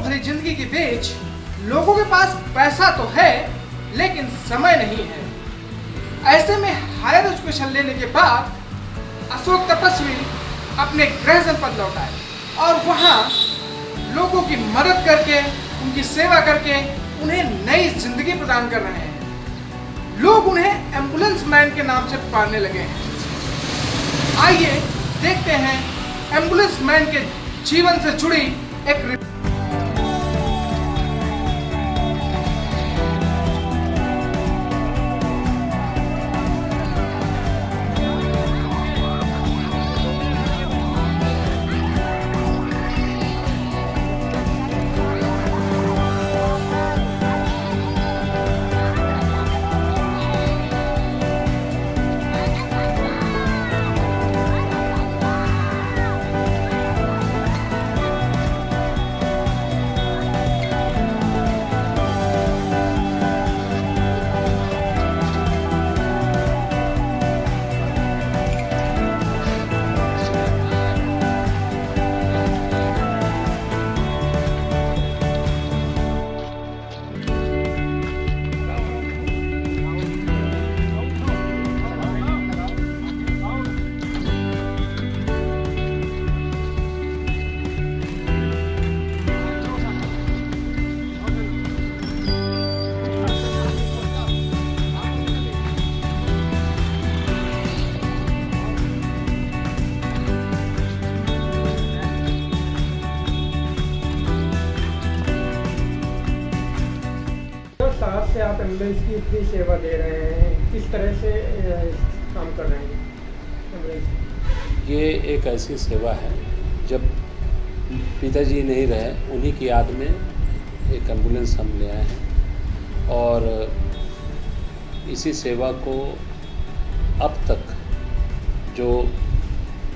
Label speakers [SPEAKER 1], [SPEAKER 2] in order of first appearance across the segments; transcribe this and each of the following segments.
[SPEAKER 1] भरी जिंदगी के बीच लोगों के पास पैसा तो है लेकिन समय नहीं है। ऐसे में हायर एजुकेशन लेने के बाद अशोक तपस्वी अपने गृह जनपद लौट आए और वहाँ लोगों की मदद करके, उनकी सेवा करके उन्हें नई जिंदगी प्रदान कर रहे हैं। लोग उन्हें एम्बुलेंस मैन के नाम से पुकारने लगे हैं। आइए देखते हैं एम्बुलेंस मैन के जीवन से जुड़ी एक से आप एम्बुलेंस की फ्री सेवा दे रहे हैं, किस तरह से काम कर रहे हैं एम्बुलेंस?
[SPEAKER 2] ये एक ऐसी सेवा है, जब पिताजी नहीं रहे उन्हीं की याद में एक एम्बुलेंस हम ले आए हैं और इसी सेवा को अब तक जो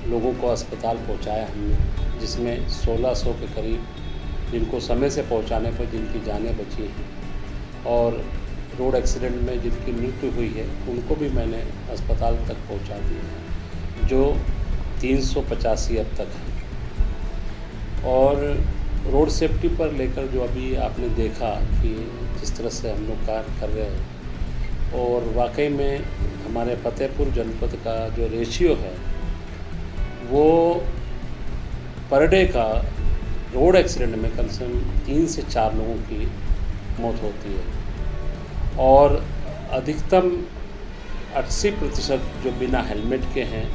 [SPEAKER 2] लोगों को अस्पताल पहुंचाया हमने, जिसमें 1600 के करीब जिनको समय से पहुंचाने पर जिनकी जानें बची हैं और रोड एक्सीडेंट में जिनकी मृत्यु हुई है उनको भी मैंने अस्पताल तक पहुंचा दिया है, जो 385 अब तक है। और रोड सेफ्टी पर लेकर जो अभी आपने देखा कि जिस तरह से हम लोग कार्य कर रहे हैं और वाकई में हमारे फतेहपुर जनपद का जो रेशियो है वो पर डे का रोड एक्सीडेंट में कम से कम 3 से 4 लोगों की मौत होती है और अधिकतम 80% जो बिना हेलमेट के हैं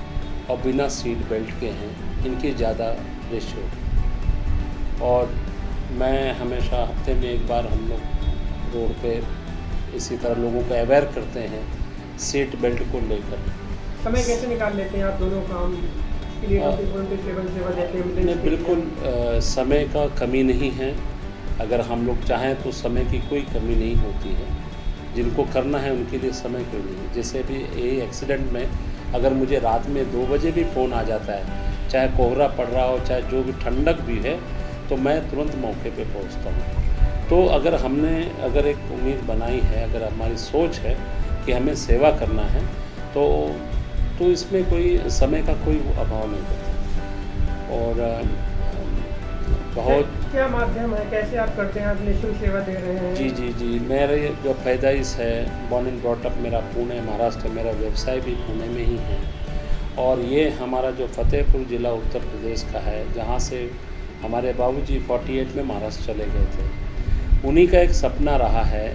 [SPEAKER 2] और बिना सीट बेल्ट के हैं, इनकी ज़्यादा रेशियो। और मैं हमेशा हफ्ते में एक बार हम लोग रोड पे इसी तरह लोगों को अवेयर करते हैं सीट बेल्ट को लेकर।
[SPEAKER 1] समय कैसे निकाल लेते हैं आप दोनों काम के लिए? सेवा देते हैं?
[SPEAKER 2] नहीं, बिल्कुल समय का कमी नहीं है। अगर हम लोग चाहें तो समय की कोई कमी नहीं होती है। जिनको करना है उनके लिए समय क्यों नहीं। जैसे भी यही एक्सीडेंट में अगर मुझे रात में 2 बजे भी फ़ोन आ जाता है, चाहे कोहरा पड़ रहा हो, चाहे जो भी ठंडक भी है, तो मैं तुरंत मौके पे पहुंचता हूं। तो अगर हमने एक उम्मीद बनाई है, अगर हमारी सोच है कि हमें सेवा करना है, तो इसमें कोई समय का कोई अभाव नहीं होता। और बहुत
[SPEAKER 1] क्या माध्यम है, कैसे आप करते हैं? आप निःशुल्क सेवा दे रहे हैं?
[SPEAKER 2] जी, मेरे जो पैदाइश है, बॉर्न एंड ब्रॉट अप मेरा पुणे महाराष्ट्र, मेरा व्यवसाय भी पुणे में ही है। और ये हमारा जो फतेहपुर ज़िला उत्तर प्रदेश का है, जहाँ से हमारे बाबूजी 48 में महाराष्ट्र चले गए थे। उन्हीं का एक सपना रहा है,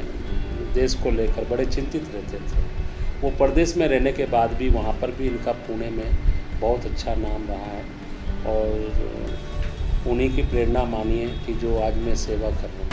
[SPEAKER 2] देश को लेकर बड़े चिंतित रहते थे। वो परदेश में रहने के बाद भी वहाँ पर भी इनका पुणे में बहुत अच्छा नाम रहा है और उन्हीं की प्रेरणा मानिए कि जो आज मैं सेवा कर रहा हूँ।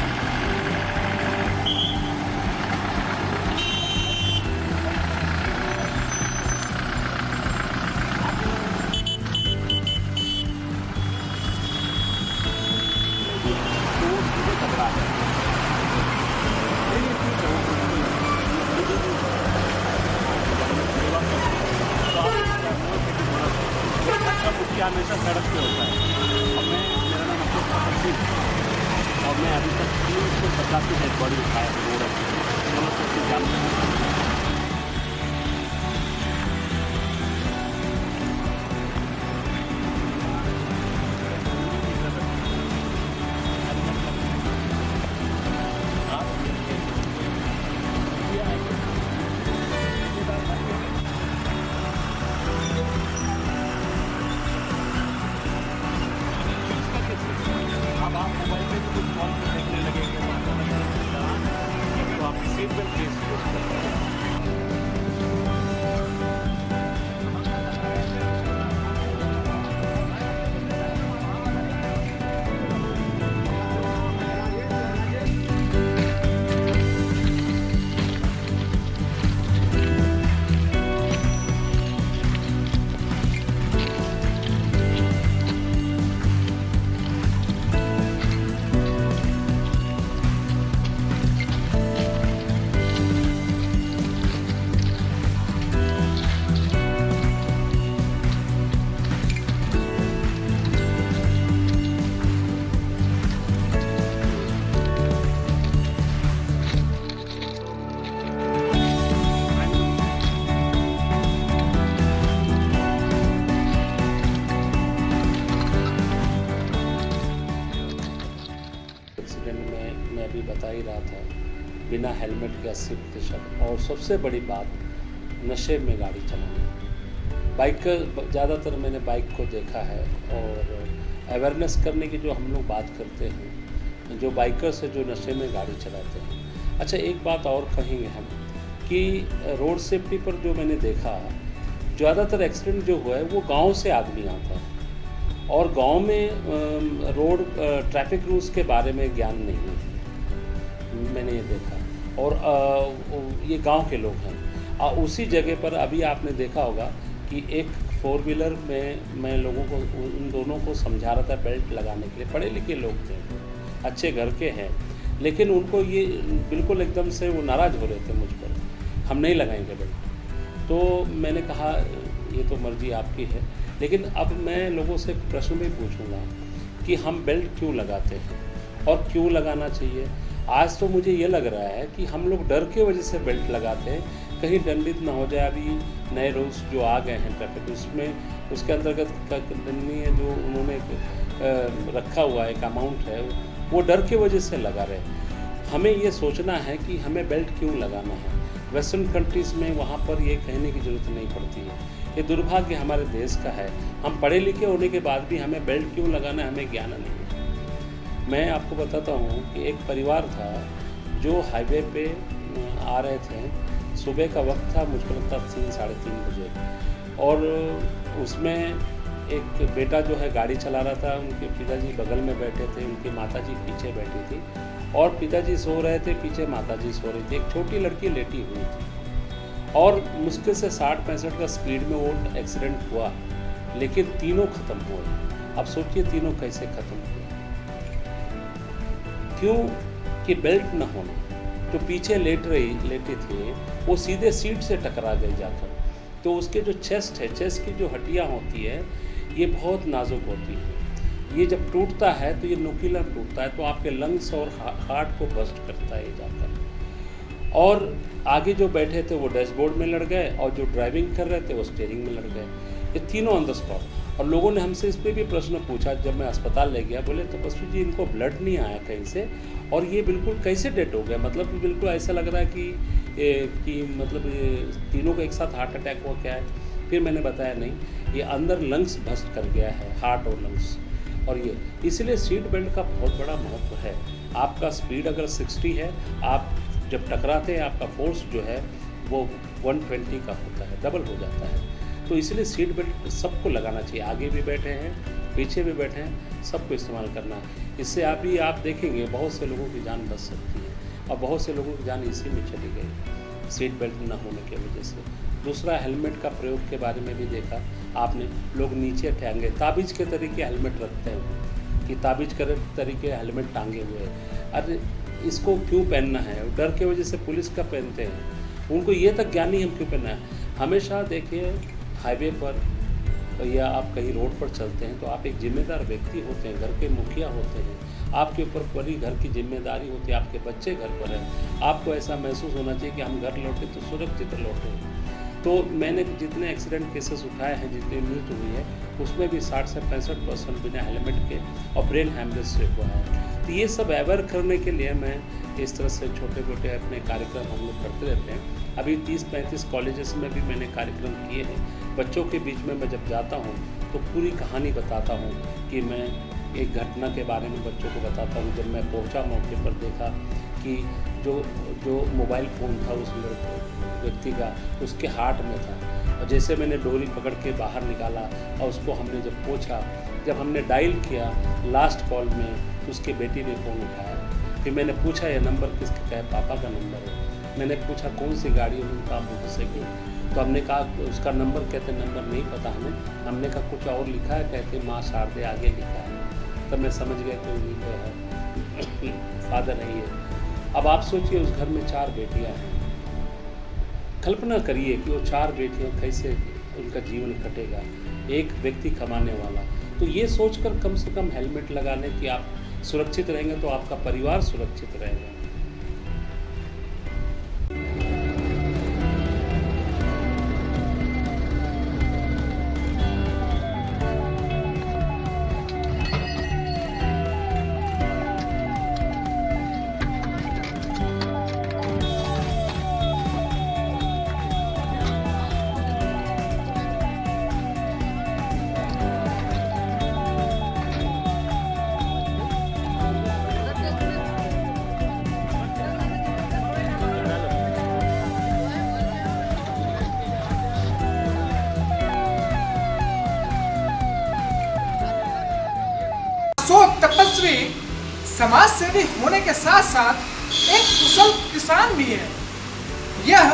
[SPEAKER 2] हमेशा सड़क पे होता है। मेरा नाम अशोक तपस्वी और मैं अभी तक 385 डेड बॉडी उठाया रोड है। बता ही रहा था, बिना हेलमेट के 80%, और सबसे बड़ी बात नशे में गाड़ी चलाना। बाइकर ज़्यादातर मैंने बाइक को देखा है, और अवेयरनेस करने की जो हम लोग बात करते हैं, जो बाइकर्स है जो नशे में गाड़ी चलाते हैं। अच्छा, एक बात और कहेंगे हम कि रोड सेफ्टी पर जो मैंने देखा, ज़्यादातर एक्सीडेंट जो हुआ है वो गांव से आदमी आता है, और गांव में रोड ट्रैफिक रूल्स के बारे में ज्ञान नहीं है, मैंने ये देखा। और ये गांव के लोग हैं। उसी जगह पर अभी आपने देखा होगा कि एक 4 व्हीलर में मैं लोगों को, उन दोनों को समझा रहा था बेल्ट लगाने के लिए। पढ़े लिखे लोग थे, अच्छे घर के हैं, लेकिन उनको ये बिल्कुल एकदम से वो नाराज़ हो रहे थे मुझ पर, हम नहीं लगाएंगे बेल्ट। तो मैंने कहा ये तो मर्ज़ी आपकी है, लेकिन अब मैं लोगों से प्रश्न भी पूछूंगा कि हम बेल्ट क्यों लगाते हैं और क्यों लगाना चाहिए। आज तो मुझे ये लग रहा है कि हम लोग डर के वजह से बेल्ट लगाते हैं, कहीं दंडित ना हो जाए। अभी नए रूल्स जो आ गए हैं ट्रैफिक, उसमें उसके अंतर्गत दंडनीय जो उन्होंने रखा हुआ एक अमाउंट है, वो डर के वजह से लगा रहे। हमें ये सोचना है कि हमें बेल्ट क्यों लगाना है। वेस्टर्न कंट्रीज़ में वहाँ पर ये कहने की ज़रूरत नहीं पड़ती है। ये दुर्भाग्य हमारे देश का है, हम पढ़े लिखे होने के बाद भी हमें बेल्ट क्यों लगाना है, हमें ज्ञान नहीं है। मैं आपको बताता हूँ कि एक परिवार था जो हाईवे पे आ रहे थे, सुबह का वक्त था, मुझको लगता 3 साढ़े 3 बजे, और उसमें एक बेटा जो है गाड़ी चला रहा था, उनके पिताजी बगल में बैठे थे, उनकी माताजी पीछे बैठी थी, और पिताजी सो रहे थे, पीछे माताजी सो रही थी। एक छोटी लड़की लेटी हुई थी, और मुश्किल से 60-65 का स्पीड में वो एक्सीडेंट हुआ, लेकिन तीनों ख़त्म हुए। अब सोचिए तीनों कैसे ख़त्म हुए, क्यों? कि बेल्ट न होना। जो पीछे लेटे थे वो सीधे सीट से टकरा गई जाकर। तो उसके जो चेस्ट है, चेस्ट की जो हड्डियाँ होती है, ये बहुत नाजुक होती है। ये जब टूटता है तो ये नुकीला टूटता है, तो आपके लंग्स और हार्ट को बस्ट करता है जाकर। और आगे जो बैठे थे वो डैशबोर्ड में लड़ गए, और जो ड्राइविंग कर रहे थे वो स्टीयरिंग में लड़ गए। ये तीनों ऑन द स्पॉट। और लोगों ने हमसे इस पर भी प्रश्न पूछा जब मैं अस्पताल ले गया, बोले तपस्वी जी इनको ब्लड नहीं आया कहीं से, और ये बिल्कुल कैसे डेड हो गया? मतलब बिल्कुल ऐसा लग रहा है कि मतलब ये तीनों को एक साथ हार्ट अटैक हुआ, क्या है? फिर मैंने बताया नहीं, ये अंदर लंग्स बस्ट कर गया है, हार्ट और लंग्स। और ये इसलिए सीट बेल्ट का बहुत बड़ा महत्व है। आपका स्पीड अगर 60 है, आप जब टकराते हैं आपका फोर्स जो है वो 120 का होता है, डबल हो जाता है। तो इसलिए सीट बेल्ट सबको लगाना चाहिए, आगे भी बैठे हैं, पीछे भी बैठे हैं, सबको इस्तेमाल करना है। इससे आप देखेंगे बहुत से लोगों की जान बच सकती है, और बहुत से लोगों की जान इसी में चली गई सीट बेल्ट न होने की वजह से। दूसरा, हेलमेट का प्रयोग के बारे में भी देखा आपने, लोग नीचे टांगे ताबीज़ के तरीके हेलमेट रखते हैं, कि ताबीज़ के तरीके हेलमेट टांगे हुए हैं। अरे इसको क्यों पहनना है? डर के वजह से पुलिस का पहनते हैं, उनको ये तक ज्ञान नहीं हम क्यों पहनना है। हमेशा देखिए हाईवे पर या आप कहीं रोड पर चलते हैं तो आप एक जिम्मेदार व्यक्ति होते हैं, घर के मुखिया होते हैं, आपके ऊपर पूरी घर की जिम्मेदारी होती है, आपके बच्चे घर पर हैं, आपको ऐसा महसूस होना चाहिए कि हम घर लौटे तो सुरक्षित लौटे। तो मैंने जितने एक्सीडेंट केसेस उठाए हैं, जितनी मृत्यु हुई है, उसमें भी 60 से 65% बिना हेलमेट के और ब्रेन हैमरेज से हुआ है। तो ये सब अवेयर करने के लिए मैं इस तरह से छोटे छोटे अपने कार्यक्रम हम लोग करते रहते हैं। अभी 30-35 कॉलेजेस में भी मैंने कार्यक्रम किए हैं। बच्चों के बीच में मैं जब जाता हूँ तो पूरी कहानी बताता हूँ, कि मैं एक घटना के बारे में बच्चों को बताता हूँ। जब मैं पहुँचा मौके पर देखा कि जो मोबाइल फ़ोन था उस व्यक्ति का, उसके हार्ट में था, और जैसे मैंने डोरी पकड़ के बाहर निकाला और उसको हमने जब पूछा, जब हमने डायल किया लास्ट कॉल में, तो उसकी बेटी ने फ़ोन उठाया। फिर मैंने पूछा ये नंबर किसका है? पापा का नंबर है। मैंने पूछा कौन सी गाड़ी? उन्होंने कहा मोटरसाइकिल। तो हमने कहा उसका नंबर, कहते नंबर नहीं पता हमें। हमने कहा कुछ और लिखा है? कहते माँ शारदे आगे लिखा है। तब मैं समझ गया कि उन्हीं को है, फादर नहीं है। अब आप सोचिए उस घर में 4 बेटियां हैं। कल्पना करिए कि वो 4 बेटियां कैसे उनका जीवन कटेगा, एक व्यक्ति कमाने वाला। तो ये सोचकर कम से कम हेलमेट लगाने कि आप सुरक्षित रहेंगे तो आपका परिवार सुरक्षित रहेगा।
[SPEAKER 1] अशोक तपस्वी समाज सेवी होने के साथ साथ एक कुशल किसान भी है। यह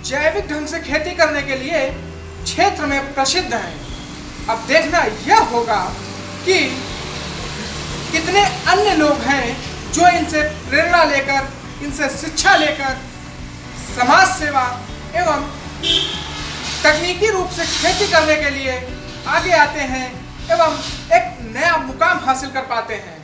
[SPEAKER 1] जैविक ढंग से खेती करने के लिए क्षेत्र में प्रसिद्ध है। अब देखना यह होगा कि कितने अन्य लोग हैं जो इनसे प्रेरणा लेकर, इनसे शिक्षा लेकर समाज सेवा एवं तकनीकी रूप से खेती करने के लिए आगे आते हैं एवं एक नया मुकाम हासिल कर पाते हैं।